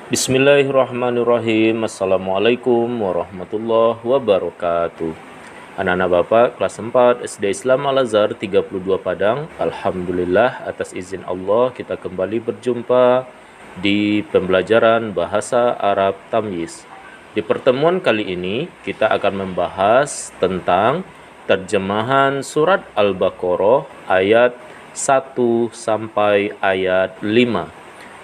Bismillahirrahmanirrahim. Assalamualaikum warahmatullahi wabarakatuh. Anak-anak Bapak kelas 4 SD Islam Al-Azhar 32 Padang. Alhamdulillah atas izin Allah kita kembali berjumpa di pembelajaran bahasa Arab Tamyiz. Di pertemuan kali ini kita akan membahas tentang terjemahan surat Al-Baqarah ayat 1 sampai ayat 5.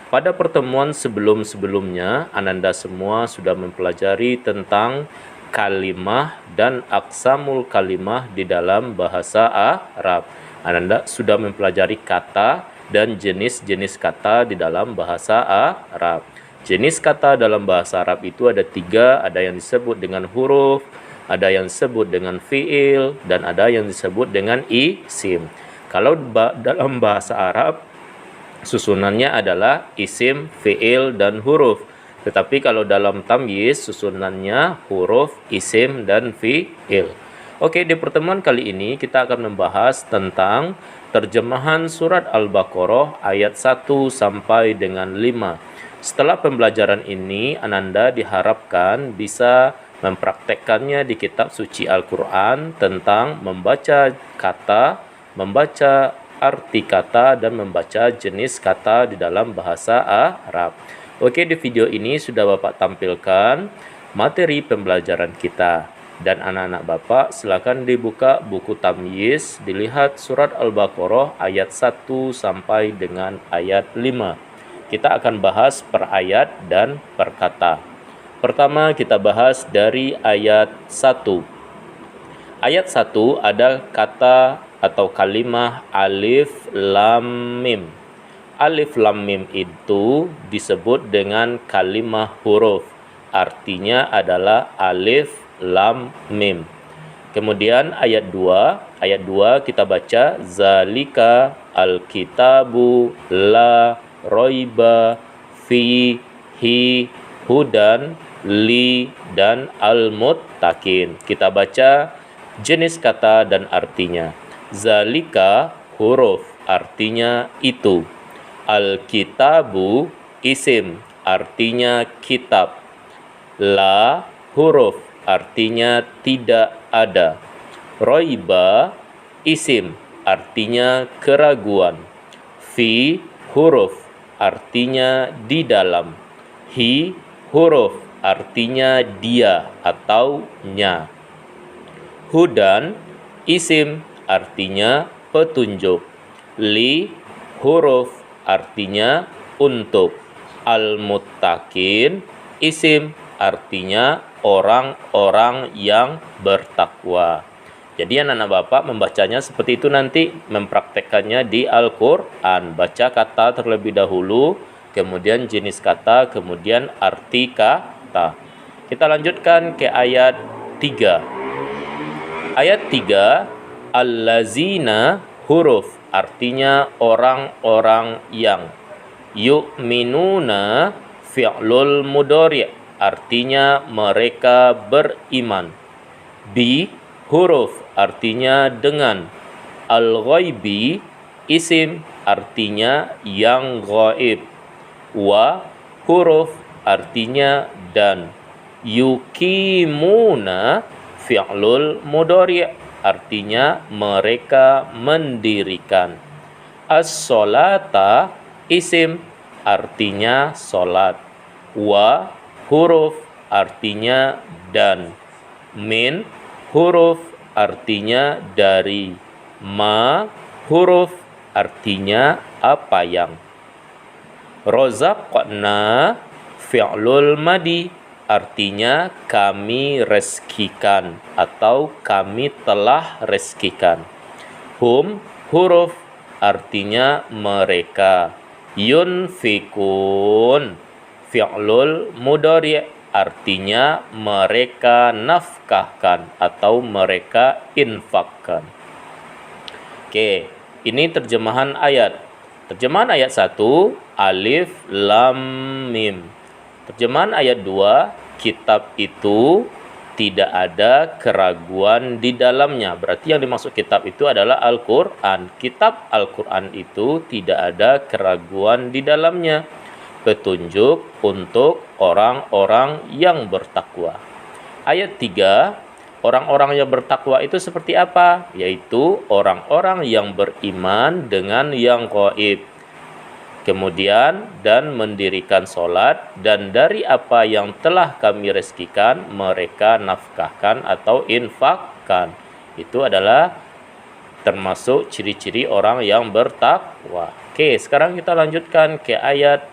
Pada pertemuan sebelum-sebelumnya, Ananda semua sudah mempelajari tentang kalimah dan aqsamul kalimah di dalam bahasa Arab. Ananda sudah mempelajari kata dan jenis-jenis kata di dalam bahasa Arab. Jenis kata dalam bahasa Arab itu ada 3, ada yang disebut dengan huruf, ada yang disebut dengan fiil, dan ada yang disebut dengan isim. Kalau dalam bahasa Arab, susunannya adalah isim, fiil, dan huruf. Tetapi kalau dalam tamyiz, susunannya huruf, isim, dan fiil. Oke, di pertemuan kali ini kita akan membahas tentang terjemahan surat Al-Baqarah ayat 1 sampai dengan 5. Setelah pembelajaran ini, Ananda diharapkan bisa mempraktekkannya di kitab suci Al-Quran tentang membaca kata, membaca arti kata, dan membaca jenis kata di dalam bahasa Arab. Oke, di video ini sudah Bapak tampilkan materi pembelajaran kita. Dan anak-anak Bapak silakan dibuka buku tamyiz, dilihat surat Al-Baqarah ayat 1 sampai dengan ayat 5. Kita akan bahas per ayat dan per kata. Pertama kita bahas dari ayat 1. Ayat 1 ada kata atau kalimah alif lam mim. Alif lam mim itu disebut dengan kalimah huruf. Artinya adalah alif lam mim. Kemudian ayat 2 kita baca zalika alkitabu la roiba fihi hudan li dan al-muttaqin. Kita baca jenis kata dan artinya. Zalika huruf, artinya itu. Al-kitabu isim, artinya kitab. La huruf, artinya tidak ada. Roiba isim, artinya keraguan. Fi huruf, artinya di dalam. Hi huruf, artinya dia atau nya. Hudan isim, artinya petunjuk. Li huruf, artinya untuk. Al-muttaqin isim, artinya orang-orang yang bertakwa. Jadi anak-anak Bapak membacanya seperti itu, nanti mempraktekkannya di Al-Quran. Baca kata terlebih dahulu, kemudian jenis kata, kemudian arti kata. Kita lanjutkan ke ayat 3. Ayat 3, allazina huruf, artinya orang-orang yang. Yu'minuna fi'lul mudhari', artinya mereka beriman. Bi huruf, artinya dengan. Al-ghaibi isim, artinya yang ghaib. Wa huruf, artinya dan. Yuqimuna fi'lul mudhari', artinya mereka mendirikan. As-sholata isim, artinya solat. Wa huruf, artinya dan. Min huruf, artinya dari. Ma huruf, artinya apa yang. Rozaqna fi'lul madi, artinya kami reskikan atau kami telah reskikan. Hum huruf, artinya mereka. Yunfikun fi'lul mudhari', artinya mereka nafkahkan atau mereka infakkan. Oke, ini terjemahan ayat. Terjemahan ayat 1, alif lam mim. Terjemahan ayat 2, kitab itu tidak ada keraguan di dalamnya. Berarti yang dimaksud kitab itu adalah Al-Quran. Kitab Al-Quran itu tidak ada keraguan di dalamnya. petunjuk untuk orang-orang yang bertakwa. Ayat 3, orang-orang yang bertakwa itu seperti apa? Yaitu orang-orang yang beriman dengan yang gaib. Kemudian dan mendirikan solat, dan dari apa yang telah kami rezekikan mereka nafkahkan atau infakkan. Itu adalah termasuk ciri-ciri orang yang bertakwa. Oke, sekarang kita lanjutkan ke ayat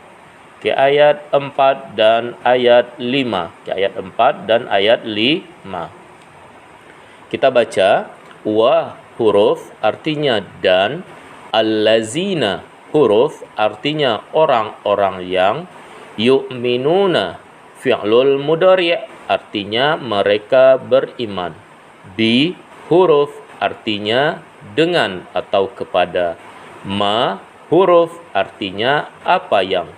4 dan ayat 5. Ke ayat 4 dan ayat 5. Kita baca, wa huruf artinya dan, allazina huruf artinya orang-orang yang, yu'minuna fi'lul mudhari' artinya mereka beriman, bi huruf artinya dengan atau kepada, ma huruf artinya apa yang,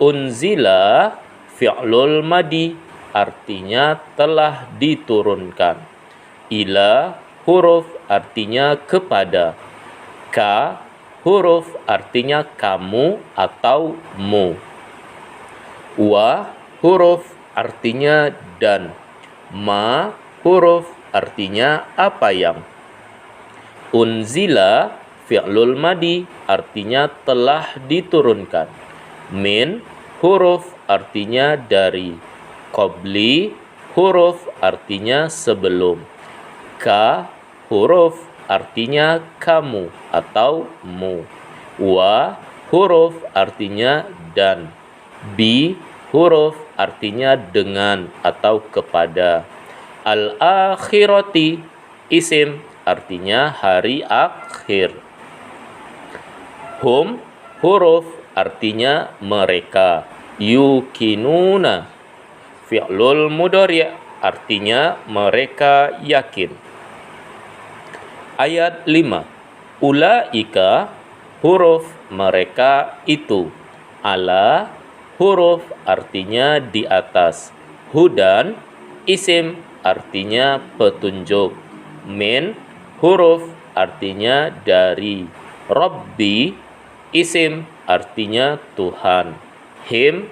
unzila fi'lul madi artinya telah diturunkan, ila huruf artinya kepada, ka huruf artinya kamu atau mu, wa huruf artinya dan, ma huruf artinya apa yang, unzila fi'lul madi artinya telah diturunkan, min huruf artinya dari, qabli huruf artinya sebelum, ka huruf artinya kamu atau mu, wa huruf artinya dan, bi huruf artinya dengan atau kepada, al-akhirati isim artinya hari akhir, hum huruf artinya mereka, yukinuna fi'lul mudhari' artinya mereka yakin. Ayat 5, ulaika huruf mereka itu, ala huruf artinya di atas, hudan isim artinya petunjuk, min huruf artinya dari, rabbi isim artinya Tuhan, him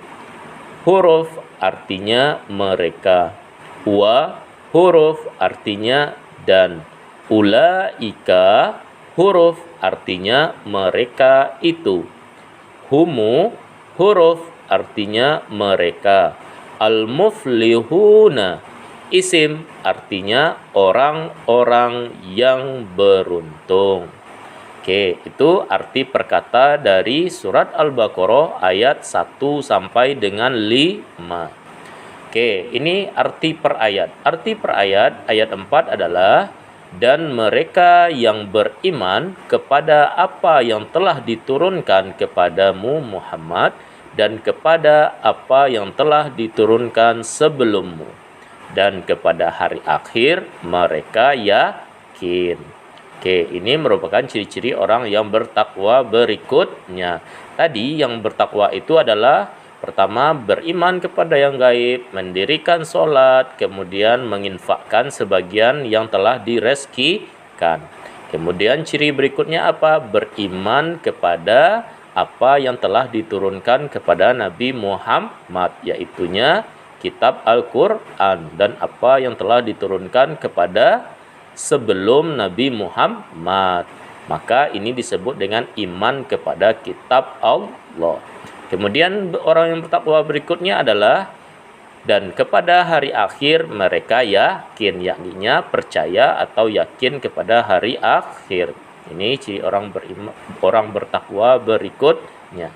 huruf artinya mereka, wa huruf artinya dan, ulaika huruf artinya mereka itu, humu huruf artinya mereka, al-muflihuna isim artinya orang-orang yang beruntung. Oke, itu arti perkata dari surat Al-Baqarah ayat 1 sampai dengan 5. Oke, ini arti per ayat. Arti per ayat 4 adalah, dan mereka yang beriman kepada apa yang telah diturunkan kepadamu Muhammad dan kepada apa yang telah diturunkan sebelummu, dan kepada hari akhir mereka yakin. Oke, ini merupakan ciri-ciri orang yang bertakwa berikutnya. Tadi yang bertakwa itu adalah pertama beriman kepada yang gaib, mendirikan sholat, kemudian menginfakkan sebagian yang telah direzekikan. Kemudian ciri berikutnya apa? Beriman kepada apa yang telah diturunkan kepada Nabi Muhammad, yaitunya kitab Al-Quran dan apa yang telah diturunkan kepada sebelum Nabi Muhammad. Maka ini disebut dengan iman kepada kitab Allah. Kemudian orang yang bertakwa berikutnya adalah, dan kepada hari akhir mereka yakin, yakninya percaya atau yakin kepada hari akhir. Ini ciri orang beriman, orang bertakwa berikutnya.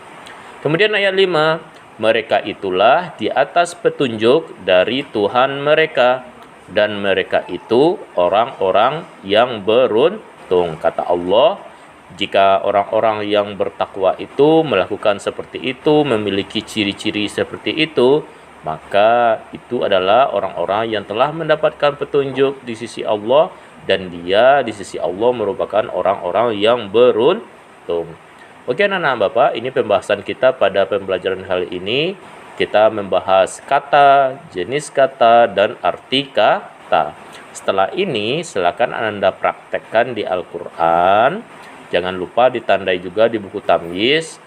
Kemudian ayat 5, mereka itulah di atas petunjuk dari Tuhan mereka, dan mereka itu orang-orang yang beruntung. Kata Allah, jika orang-orang yang bertakwa itu melakukan seperti itu, memiliki ciri-ciri seperti itu, maka itu adalah orang-orang yang telah mendapatkan petunjuk di sisi Allah, dan dia di sisi Allah merupakan orang-orang yang beruntung. Oke anak-anak Bapak, ini pembahasan kita pada pembelajaran kali ini. Kita membahas kata, jenis kata, dan arti kata. Setelah ini silakan Anda praktekkan di Al-Quran. Jangan lupa ditandai juga di buku tamyiz.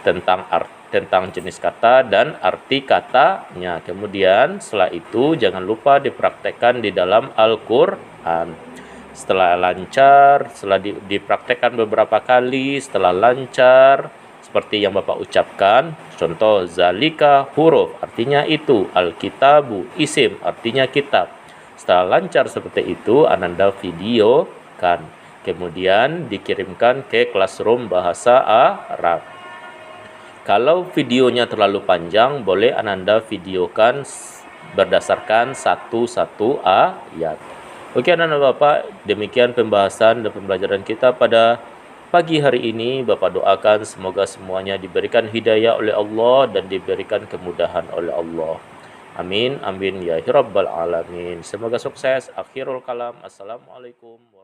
tentang jenis kata dan arti katanya. Kemudian setelah itu jangan lupa dipraktekkan di dalam Al-Qur'an. Setelah lancar, setelah dipraktekkan beberapa kali, setelah lancar seperti yang Bapak ucapkan, contoh zalika huruf artinya itu, al-kitabu isim artinya kitab. Setelah lancar seperti itu, Ananda videokan, kemudian dikirimkan ke Classroom Bahasa Arab. Kalau videonya terlalu panjang, boleh Ananda videokan berdasarkan satu ayat. Oke anak-anak Bapak, demikian pembahasan dan pembelajaran kita pada pagi hari ini. Bapak doakan semoga semuanya diberikan hidayah oleh Allah dan diberikan kemudahan oleh Allah. Amin, amin ya rabbal alamin. Semoga sukses. Akhirul kalam. Assalamualaikum warahmatullahi wabarakatuh.